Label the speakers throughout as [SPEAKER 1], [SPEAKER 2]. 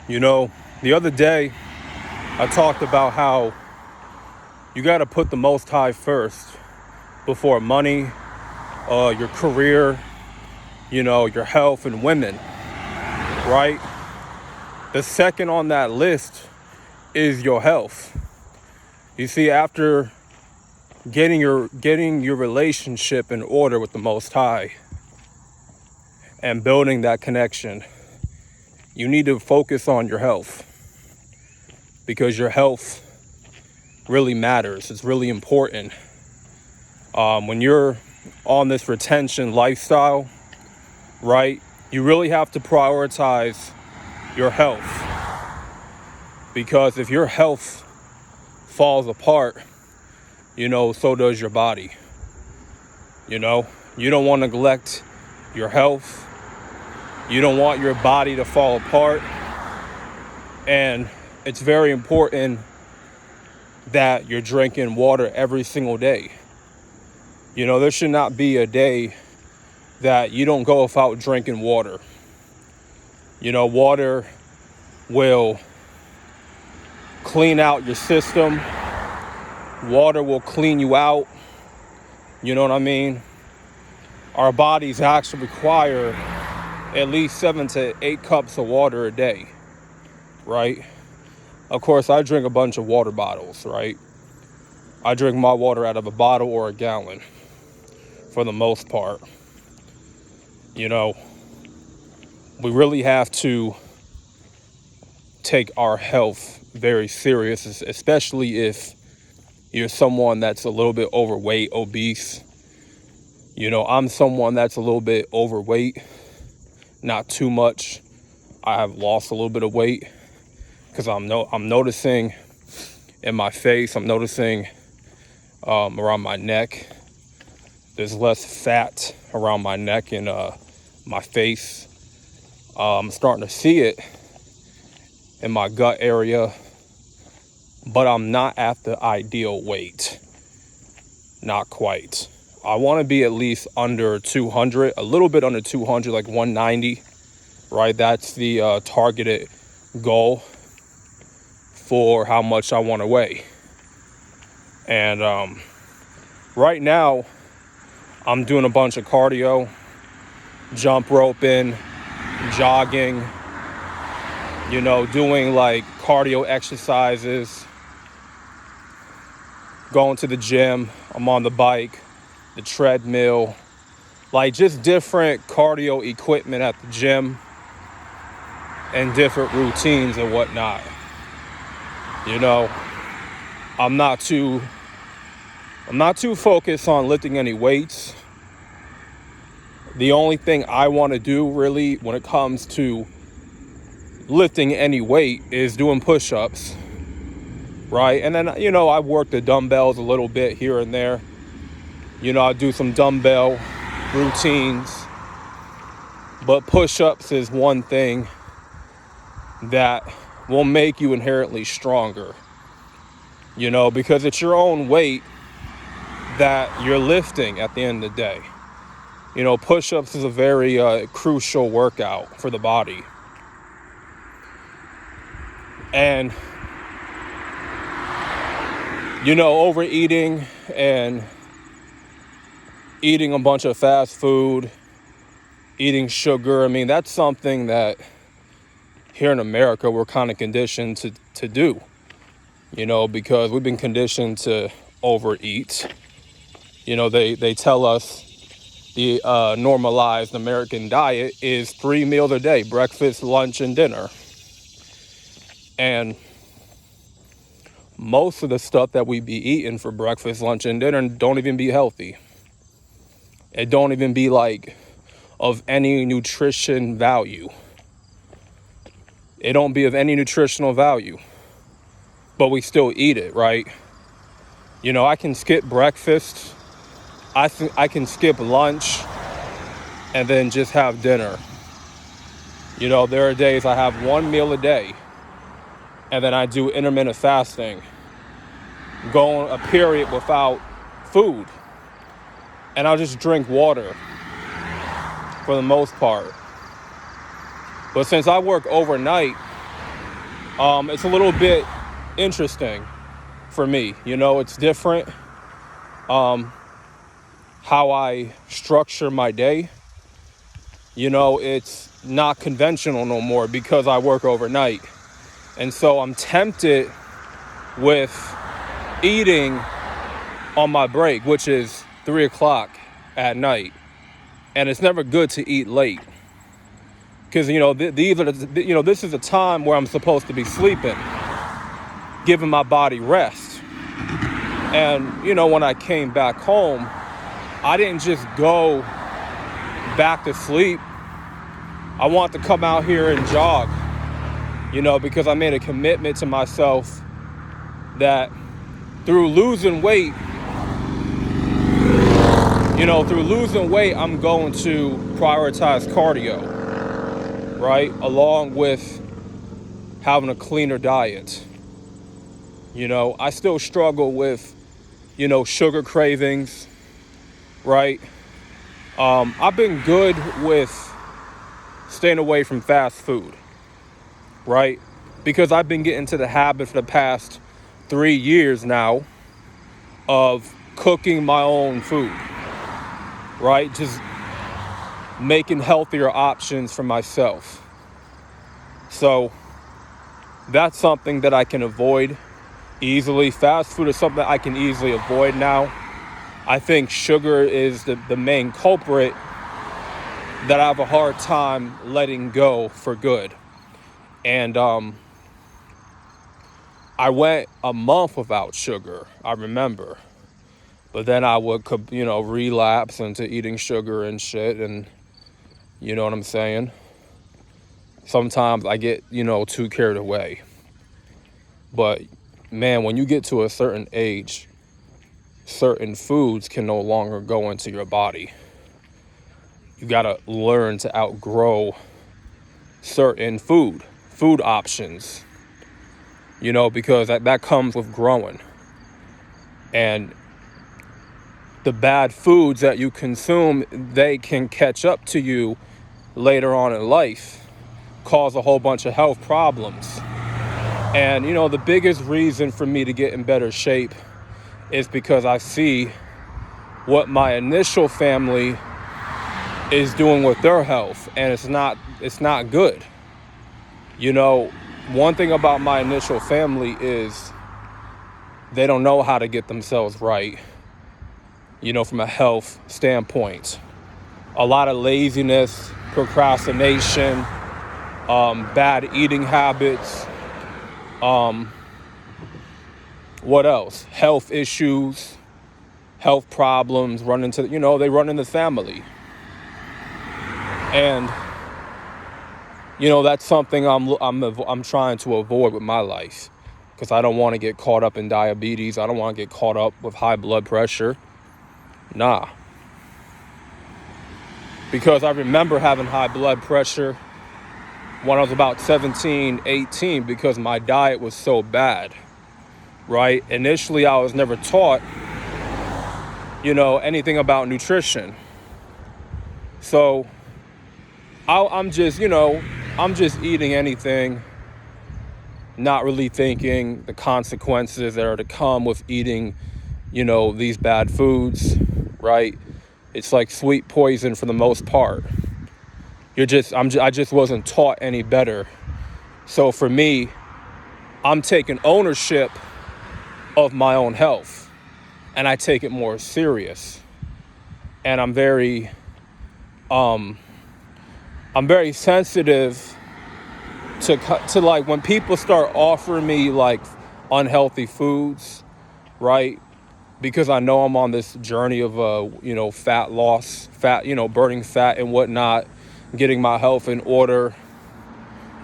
[SPEAKER 1] You know, the other day I talked about how you got to put the Most High first before money, your career, your health and women, right? The second on that list is your health. You see, after getting your relationship in order with the Most High and building that connection, you need to focus on your health because your health really matters. It's really important. When you're on this retention lifestyle, right, you really have to prioritize your health, because if your health falls apart, so does your body. You don't want to neglect your health. You don't want your body to fall apart. And it's very important that you're drinking water every single day. There should not be a day that you don't go without drinking water. Water will clean out your system. Water will clean you out. You know what I mean? Our bodies actually require at least 7 to 8 cups of water a day, right? Of course, I drink a bunch of water bottles, right? I drink my water out of a bottle or a gallon for the most part. We really have to take our health very serious, especially if you're someone that's a little bit overweight, obese. I'm someone that's a little bit overweight, not too much. I have lost a little bit of weight because I'm noticing in my face, I'm noticing around my neck, there's less fat around my neck and my face. I'm starting to see it in my gut area, but I'm not at the ideal weight. Not quite. I want to be at least under 200, a little bit under 200, like 190, right? That's the targeted goal for how much I want to weigh. And right now, I'm doing a bunch of cardio, jump roping, jogging, doing like cardio exercises, going to the gym. I'm on the bike, the treadmill, like just different cardio equipment at the gym and different routines and whatnot. I'm not too focused on lifting any weights. The only thing I want to do really when it comes to lifting any weight is doing push-ups, right? And then, I work the dumbbells a little bit here and there. I do some dumbbell routines. But push-ups is one thing that will make you inherently stronger, because it's your own weight that you're lifting at the end of the day. Push-ups is a very crucial workout for the body. And, overeating and eating a bunch of fast food, eating sugar, that's something that here in America we're kind of conditioned to do, because we've been conditioned to overeat. They tell us the normalized American diet is 3 meals a day, breakfast, lunch, and dinner. And most of the stuff that we be eating for breakfast, lunch, and dinner don't even be healthy. It don't even be like of any nutrition value. It don't be of any nutritional value, but we still eat it, right? I can skip breakfast. I can skip lunch and then just have dinner. There are days I have 1 meal a day and then I do intermittent fasting, go a period without food, and I'll just drink water for the most part. But since I work overnight, It's a little bit interesting for me. It's different how I structure my day. It's not conventional no more because I work overnight. And so I'm tempted with eating on my break, which is 3 o'clock at night. And it's never good to eat late because, this is a time where I'm supposed to be sleeping, giving my body rest. And, when I came back home, I didn't just go back to sleep. I want to come out here and jog, because I made a commitment to myself that through losing weight, I'm going to prioritize cardio, right? Along with having a cleaner diet. I still struggle with, sugar cravings, right? I've been good with staying away from fast food, right? Because I've been getting to the habit for the past 3 years now of cooking my own food, right? Just making healthier options for myself. So that's something that I can avoid easily. Fast food is something I can easily avoid now. I think sugar is the main culprit that I have a hard time letting go for good. And I went a month without sugar, I remember. But then I would, relapse into eating sugar and shit. And you know what I'm saying? Sometimes I get, too carried away. But man, when you get to a certain age, certain foods can no longer go into your body. You gotta learn to outgrow certain food options, because that comes with growing. And the bad foods that you consume, they can catch up to you later on in life, cause a whole bunch of health problems. And, the biggest reason for me to get in better shape is because I see what my initial family is doing with their health, and it's not good. One thing about my initial family is they don't know how to get themselves right, from a health standpoint. A lot of laziness, procrastination, bad eating habits, what else? Health issues, health problems they run in the family. And that's something I'm trying to avoid with my life, because I don't want to get caught up in diabetes. I don't want to get caught up with high blood pressure. Nah. Because I remember having high blood pressure when I was about 17, 18, because my diet was so bad, right? Initially, I was never taught, anything about nutrition. So I'm just eating anything, not really thinking the consequences that are to come with eating, these bad foods, right? It's like sweet poison for the most part. I just wasn't taught any better. So for me, I'm taking ownership of my own health, and I take it more serious. And I'm very sensitive to like when people start offering me like unhealthy foods, right? Because I know I'm on this journey of fat loss, burning fat and whatnot, getting my health in order.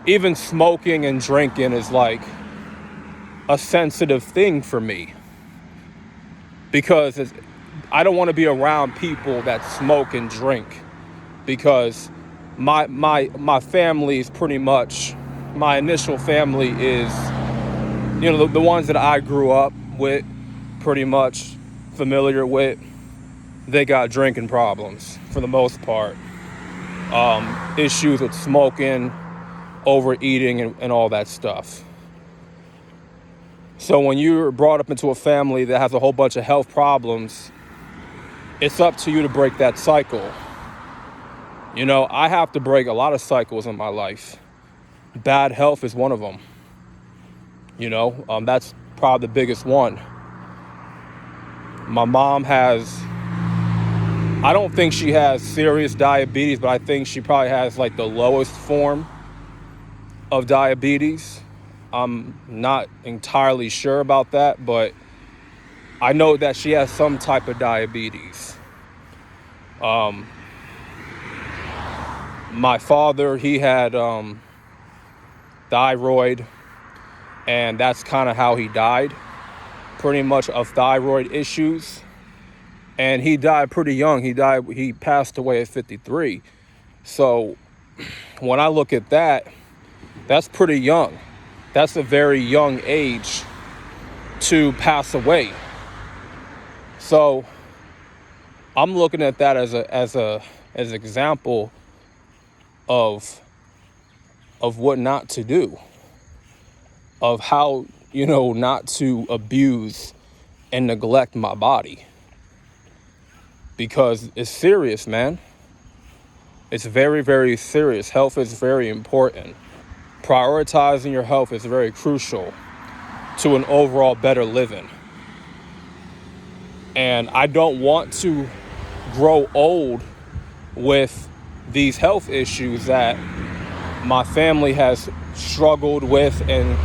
[SPEAKER 1] Even smoking and drinking is like a sensitive thing for me, because I don't want to be around people that smoke and drink, because my family is pretty much, my initial family is, the ones that I grew up with, pretty much familiar with, they got drinking problems for the most part. Issues with smoking, overeating, and all that stuff. So when you're brought up into a family that has a whole bunch of health problems, it's up to you to break that cycle. You know, I have to break a lot of cycles in my life. Bad health is one of them. You know, that's probably the biggest one. My mom has, I don't think she has serious diabetes, but I think she probably has like the lowest form of diabetes. I'm not entirely sure about that, but I know that she has some type of diabetes. My father, he had thyroid, and that's kind of how he died, pretty much of thyroid issues. And he died pretty young. He passed away at 53. So when I look at that, that's pretty young. That's a very young age to pass away. So I'm looking at that as an example of what not to do, of how, you know, not to abuse and neglect my body, because it's serious, man. It's very, very serious. Health is very important. Prioritizing your health is very crucial to an overall better living. And I don't want to grow old with these health issues that my family has struggled with and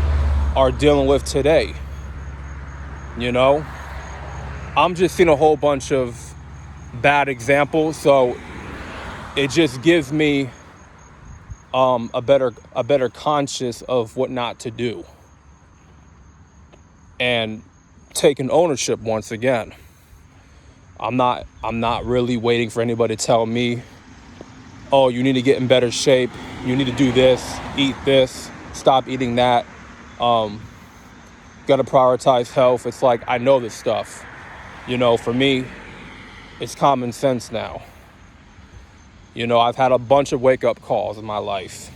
[SPEAKER 1] are dealing with today. You know, I'm just seeing a whole bunch of bad examples, so it just gives me a better conscience of what not to do, and taking ownership once again. I'm not really waiting for anybody to tell me, oh, you need to get in better shape, you need to do this, eat this, stop eating that, gotta prioritize health. It's like, I know this stuff. You know, for me, it's common sense now. You know, I've had a bunch of wake-up calls in my life,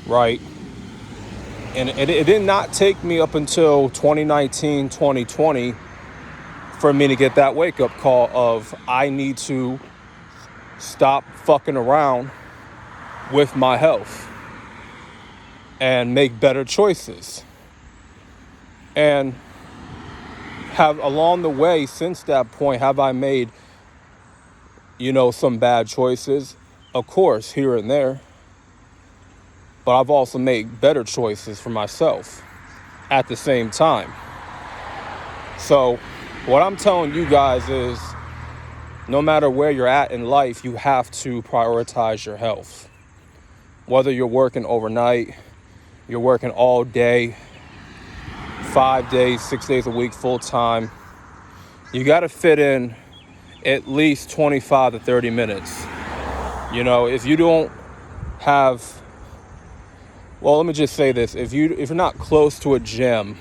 [SPEAKER 1] right? And it did not take me up until 2019, 2020 for me to get that wake-up call of, I need to stop fucking around with my health and make better choices. And have along the way since that point, have I made, you know, some bad choices? Of course, here and there. But I've also made better choices for myself at the same time. So what I'm telling you guys is, no matter where you're at in life, you have to prioritize your health. Whether you're working overnight, you're working all day, 5 days, 6 days a week, full time, you got to fit in at least 25 to 30 minutes. You know, if you don't have, well, let me just say this. If you're not close to a gym,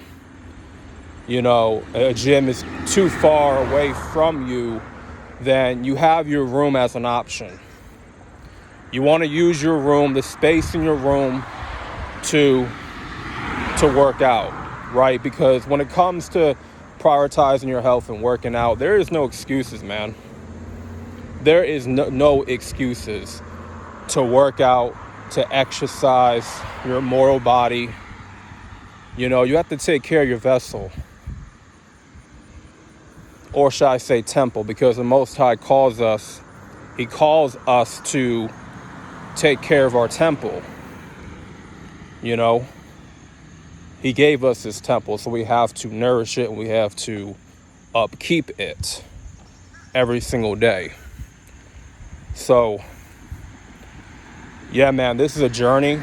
[SPEAKER 1] you know, a gym is too far away from you, then you have your room as an option. You want to use your room, the space in your room, to work out, right? Because when it comes to prioritizing your health and working out, there is no excuses, man. There is no excuses to work out, to exercise your mortal body. You know, you have to take care of your vessel. Or should I say temple, because the Most High calls us to take care of our temple. You know, he gave us his temple, so we have to nourish it and we have to upkeep it every single day. So, yeah, man, this is a journey,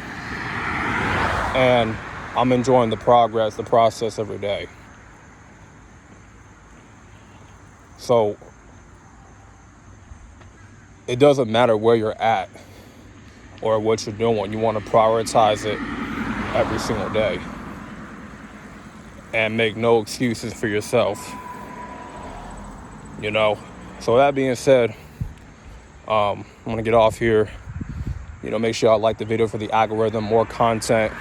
[SPEAKER 1] and I'm enjoying the process every day. So it doesn't matter where you're at or what you're doing. You want to prioritize it every single day and make no excuses for yourself. You know, so that being said, I'm going to get off here. You know, make sure y'all like the video for the algorithm. More content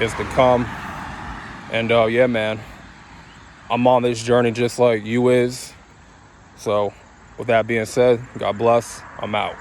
[SPEAKER 1] is to come. And yeah, man, I'm on this journey just like you is. So with that being said, God bless. I'm out.